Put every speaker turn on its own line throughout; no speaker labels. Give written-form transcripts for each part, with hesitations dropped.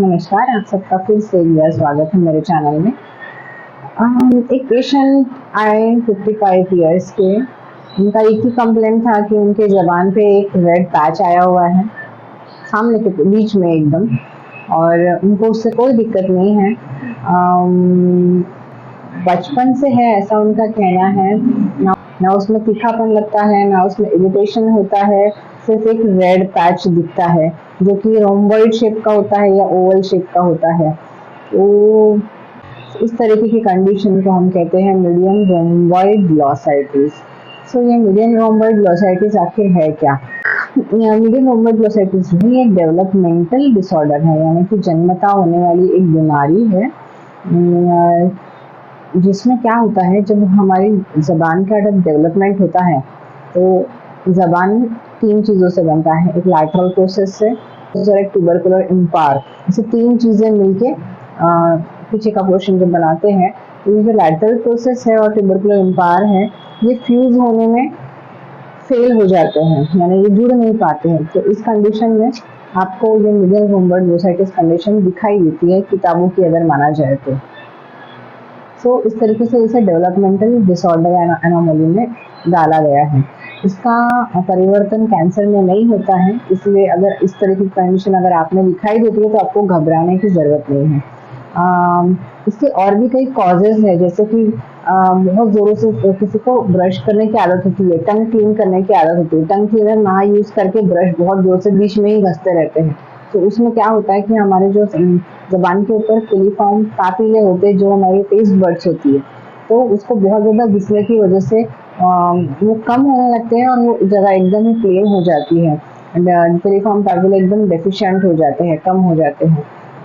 नमस्कार, आप सबका फिर से एक बार स्वागत है मेरे चैनल में। एक पेशेंट आए 55 इयर्स के। उनका एक ही कंप्लेंट था कि उनके ज़बान पे एक रेड पैच आया हुआ है, सामने के बीच में एकदम, और उनको उससे कोई दिक्कत नहीं है। बचपन से है ऐसा उनका कहना है। ना उसमें तीखापन लगता है, ना उसमें इरिटेशन होता है, सिर्फ एक रेड पैच दिखता है जो कि रोम्बॉइड शेप का होता है या ओवल शेप का होता है। तो इस तरीके की कंडीशन को हम कहते हैं मीडियम रोम्बॉइड ग्लॉसाइटिस। सो ये मीडियम रोम्बॉइड ग्लॉसाइटिस आखिर है क्या? मीडियम रोम्बॉइड ग्लॉसाइटिस भी एक डेवलपमेंटल डिसऑर्डर है, यानी कि जन्मता होने वाली एक बीमारी है, जिसमें क्या होता है, जब हमारी ज़बान का जब डेवलपमेंट होता है तो ज़बान 3 चीज़ों से बनता है। एक लैटरल प्रोसेस से और एक ट्यूबरकुलर इम्पार, ऐसे 3 चीज़ें मिलके पीछे का पोर्शन जब बनाते हैं। तो ये जो लैटरल प्रोसेस है और ट्यूबरकुलर इम्पार है, ये फ्यूज होने में फेल हो जाते हैं, यानी ये जुड़ नहीं पाते हैं। तो इस कंडीशन में आपको ये मीडियम रोम्बॉइड ग्लॉसाइटिस कंडीशन दिखाई देती है किताबों की अगर माना जाए तो। सो इस तरीके से इसे डेवलपमेंटल डिसऑर्डर एनोमली में डाला गया है। इसका परिवर्तन कैंसर में नहीं होता है, इसलिए अगर इस तरह की कंडीशन अगर आपने दिखाई देती है तो आपको घबराने की ज़रूरत नहीं है। इसके और भी कई कॉजेज़ है, जैसे कि बहुत ज़ोरों से किसी को ब्रश करने की आदत होती है, टंग क्लीन करने की आदत होती है, टंग क्लीनर ना यूज़ करके ब्रश बहुत ज़ोर से बीच में ही घसते रहते हैं। तो उसमें क्या होता है कि हमारे जो ज़बान के ऊपर फिलीफॉर्म पापिले होते हैं, जो हमारी टेस्ट बड्स होती है, तो उसको बहुत ज़्यादा घिसने की वजह से वो कम होने लगते हैं और वो जगह एकदम ही प्लेन हो जाती है। फिलीफॉर्म पापिले एकदम डेफिशिएंट हो जाते हैं, कम हो जाते हैं।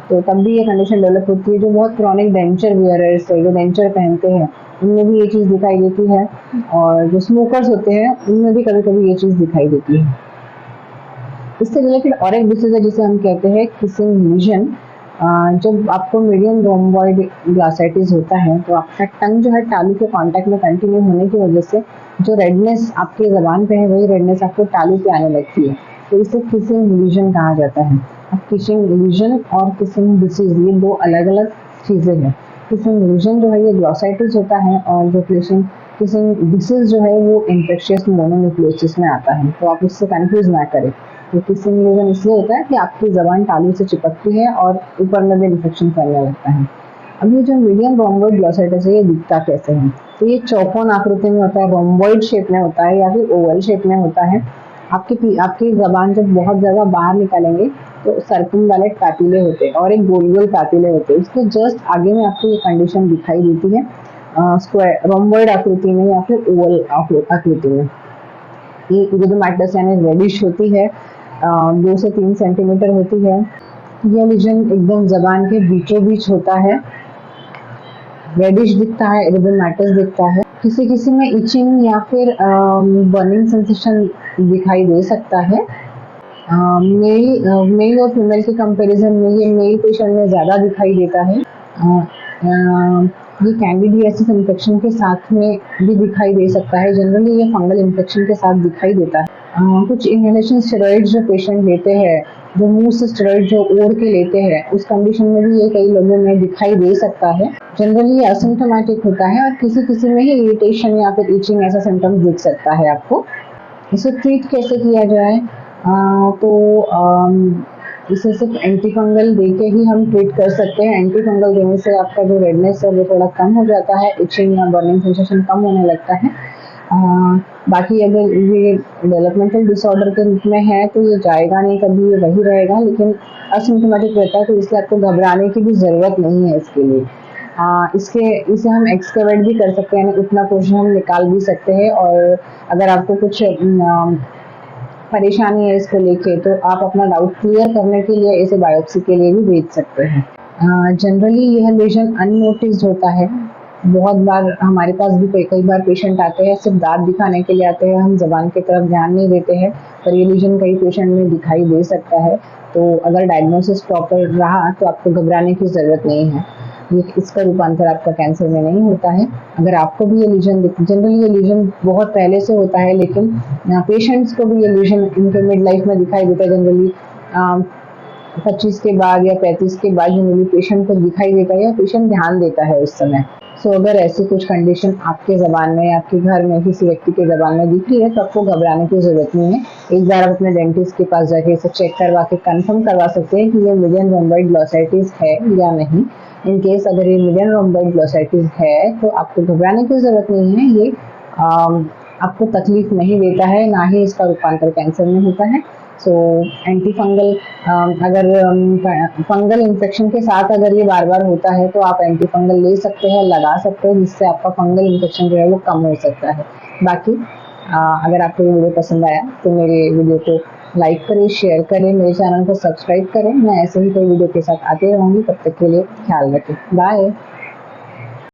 तो तब भी ये कंडीशन डेवलप होती है। जो बहुत क्रॉनिक डेंचर वियरर्स है, जो डेंचर पहनते हैं, उनमें भी ये चीज़ दिखाई देती है, और जो स्मोकर्स होते हैं उनमें भी कभी-कभी ये चीज़ दिखाई देती है। इससे रिलेटेड और एक डिसीज है जिसे हम कहते हैं किसिंग लीजन। जब आपको मीडियम रोम्बॉइड ग्लॉसाइटिस होता है तो आपका टंग जो है टालू के कांटेक्ट में कंटिन्यू होने की वजह से जो रेडनेस आपकी ज़बान पे है, वही रेडनेस आपको टालू पे आने लगती है। तो इसे किसिंग लीजन कहा जाता है। अब किसिंग लीजन और किसिंग डिसीज ये 2 अलग-अलग चीज़ें हैं। किसिंग लीजन जो है ये ग्लॉसाइटिस होता है, और जो किसिंग डिसीज जो है वो इन्फेक्शियस मोनोन्यूक्लियोसिस में आता है। तो आप इससे कंफ्यूज ना करें। तो किसिंग लीजन इसलिए होता है कि आपकी ज़बान टालू से चिपकती है और ऊपर में भी इन्फेक्शन फैलने लगता है। अब ये जो मीडियम रोम्बॉइड ग्लॉसाइटिस है, ये दिखता कैसे है? तो ये चौकोन आकृति में होता है, रोम्बॉइड शेप में होता है या फिर ओवल शेप में होता है। आपकी ज़बान जब बहुत ज़्यादा बाहर निकालेंगे तो सर्कमवैलेंट पैपिले होते हैं और एक गोल-गोल पैपिले होते हैं। उसके जस्ट आगे में आपको ये कंडीशन दिखाई देती है, स्क्वायर रोम्बॉइड आकृति में या फिर ओवल आकृति में। ये इरिथमेटस यानी रेडिश होती है, 2 से 3 सेंटीमीटर होती है। यह लीजन एकदम ज़बान के बीचों बीच होता है, रेडिश दिखता है, इरिथमेटस दिखता है। किसी में इचिंग या फिर बर्निंग सेंसेशन दिखाई दे सकता है। मेल और फीमेल के कंपैरिजन में ये मेल पेशेंट में ज़्यादा दिखाई देता है। ये कैंडिडियासिस इन्फेक्शन के साथ में भी दिखाई दे सकता है। जनरली ये फंगल इन्फेक्शन के साथ दिखाई देता है। कुछ इनहेलेशन स्टेरॉइड जो पेशेंट लेते हैं, जो मुंह से स्टेरॉइड जो ओढ़ के लेते हैं, उस कंडीशन में भी ये कई लोगों में दिखाई दे सकता है। जनरली ये असिम्प्टोमेटिक होता है और किसी में ही इरिटेशन या फिर इचिंग ऐसा सिम्टम्स दिख सकता है आपको। इसे ट्रीट कैसे किया जाए? इसे सिर्फ एंटीफंगल देके ही हम ट्रीट कर सकते हैं। एंटीफंगल देने से आपका जो रेडनेस है वो थोड़ा कम हो जाता है, इचिंग या बर्निंग सेंसेशन कम होने लगता है। बाकी अगर ये डेवलपमेंटल डिसऑर्डर के रूप में है तो ये जाएगा नहीं, कभी ये वही रहेगा, लेकिन असिम्प्टोमेटिक रहता है, तो इसलिए आपको घबराने की भी ज़रूरत नहीं है इसके लिए। इसे हम एक्सकवेट भी कर सकते हैं, उतना पोर्शन हम निकाल भी सकते हैं, और अगर आपको कुछ परेशानी है इसको लेके तो आप अपना डाउट क्लियर करने के लिए इसे बायोप्सी के लिए भी भेज सकते हैं। जनरली यह लीजन अननोटिस्ड होता है। बहुत बार हमारे पास भी कई बार पेशेंट आते हैं, सिर्फ दांत दिखाने के लिए आते हैं, हम ज़बान की तरफ ध्यान नहीं देते हैं, पर ये लीजन कई पेशेंट में दिखाई दे सकता है। तो अगर डायग्नोसिस प्रॉपर रहा तो आपको घबराने की ज़रूरत नहीं है। इसका रूपांतर आपका कैंसर में नहीं होता है। अगर आपको भी ये लीजन जनरली ये लीजन बहुत पहले से होता है, लेकिन पेशेंट्स को भी ये लीजन इनके मिड लाइफ में दिखाई देता है। जनरली 25 के बाद या 35 के बाद जनरली पेशेंट को दिखाई देता है या पेशेंट ध्यान देता है उस समय। अगर ऐसी कुछ कंडीशन आपके ज़बान में, आपके घर में किसी व्यक्ति के ज़बान में दिख रही है, तो आपको घबराने की ज़रूरत नहीं है। एक बार आप अपने डेंटिस्ट के पास जाके इसे चेक करवा के कंफर्म करवा सकते हैं कि ये मीडियन रोम्बॉइड ग्लॉसाइटिस है या नहीं। इन केस अगर ये मीडियन रोम्बॉइड ग्लॉसाइटिस है, तो आपको घबराने की ज़रूरत नहीं है। ये आपको तकलीफ नहीं देता है, ना ही इसका रूपांतर कैंसर में होता है। एंटी फंगल, अगर फंगल इन्फेक्शन के साथ अगर ये बार बार होता है, तो आप एंटी फंगल ले सकते हैं, लगा सकते हैं, जिससे आपका फंगल इन्फेक्शन जो है वो कम हो सकता है। बाकी अगर आपको ये वीडियो पसंद आया तो मेरे वीडियो को लाइक करें, शेयर करें, मेरे चैनल को सब्सक्राइब करें। मैं ऐसे ही कोई वीडियो के साथ आते रहूँगी। तब तक के लिए ख्याल रखें। बाय।